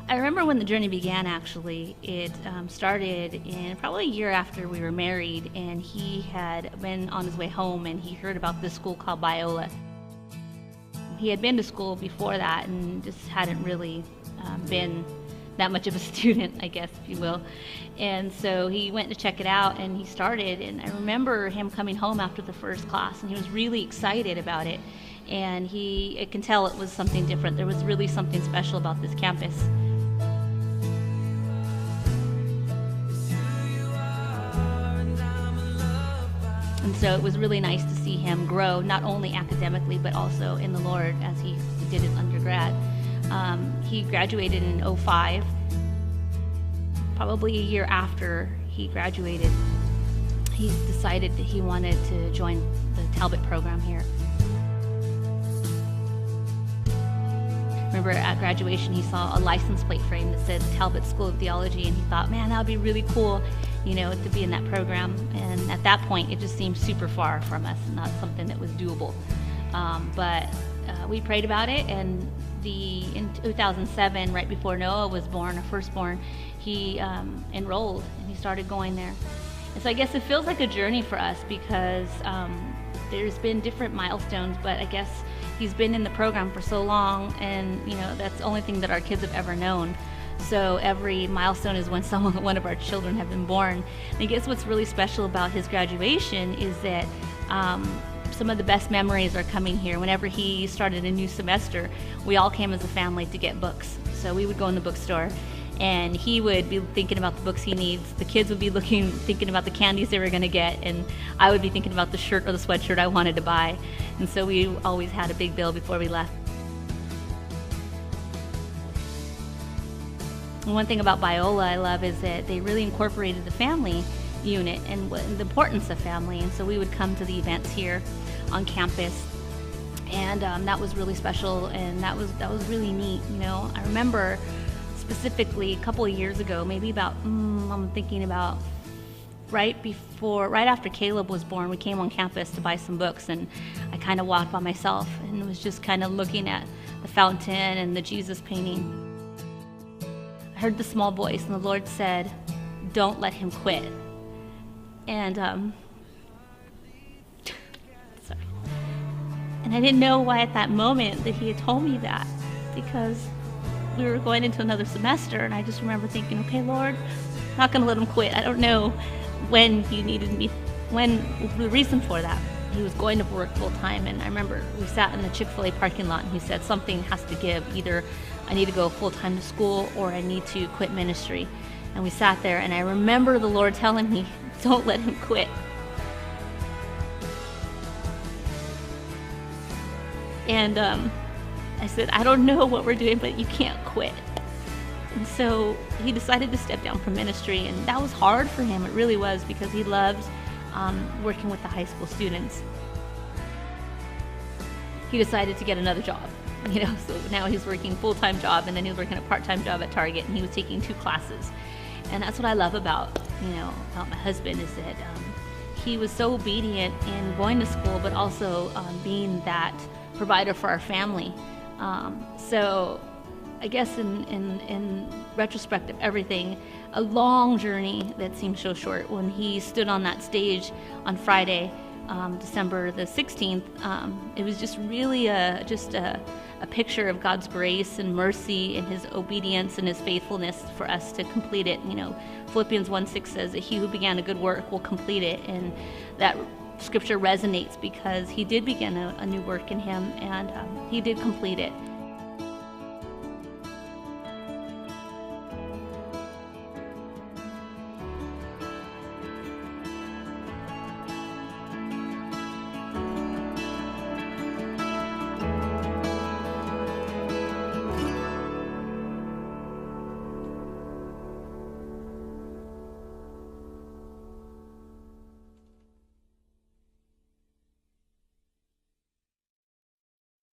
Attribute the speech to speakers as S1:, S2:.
S1: I remember when the journey began, actually. It started in probably a year after we were married, and he had been on his way home and he heard about this school called Biola. He had been to school before that and just hadn't really been that much of a student, I guess, if you will. And so he went to check it out and he started, and I remember him coming home after the first class and he was really excited about it. And I can tell it was something different. There was really something special about this campus. And so it was really nice to see him grow, not only academically, but also in the Lord as he did his undergrad. He graduated in '05. Probably a year after he graduated, he decided that he wanted to join the Talbot program here. Remember at graduation he saw a license plate frame that said Talbot School of Theology, and he thought, man, that would be really cool, to be in that program. And at that point it just seemed super far from us, not something that was doable. But we prayed about it, and in 2007, right before Noah was born, our firstborn, he enrolled and he started going there. And so I guess it feels like a journey for us because there's been different milestones, but I guess he's been in the program for so long, and that's the only thing that our kids have ever known. So every milestone is when one of our children have been born. And I guess what's really special about his graduation is that some of the best memories are coming here. Whenever he started a new semester, we all came as a family to get books. So we would go in the bookstore and he would be thinking about the books he needs. The kids would be thinking about the candies they were going to get, and I would be thinking about the shirt or the sweatshirt I wanted to buy. And so we always had a big bill before we left. And one thing about Biola I love is that they really incorporated the family unit and the importance of family. And so we would come to the events here on campus, and that was really special, and that was really neat. I remember specifically a couple of years ago, maybe about I'm thinking about right after Caleb was born, we came on campus to buy some books, and I kind of walked by myself and was just kind of looking at the fountain and the Jesus painting. I heard the small voice, and the Lord said, "Don't let him quit." And sorry. And I didn't know why at that moment that he had told me that, because we were going into another semester, and I just remember thinking, okay, Lord, I'm not going to let him quit. I don't know when he needed me, the reason for that. He was going to work full time, and I remember we sat in the Chick-fil-A parking lot, and he said, something has to give. Either I need to go full time to school or I need to quit ministry. And we sat there, and I remember the Lord telling me, don't let him quit. And I said, I don't know what we're doing, but you can't quit. And so he decided to step down from ministry, and that was hard for him. It really was, because he loved working with the high school students. He decided to get another job, so now he's working a full-time job, and then he was working a part-time job at Target, and he was taking 2 classes. And that's what I love about my husband, is that he was so obedient in going to school, but also being that provider for our family. So I guess in retrospect of everything, a long journey that seemed so short. When he stood on that stage on Friday, December the 16th, it was just really a picture of God's grace and mercy and his obedience and his faithfulness for us to complete it. Philippians 1:6 says that he who began a good work will complete it, and that scripture resonates because he did begin a new work in him, and he did complete it.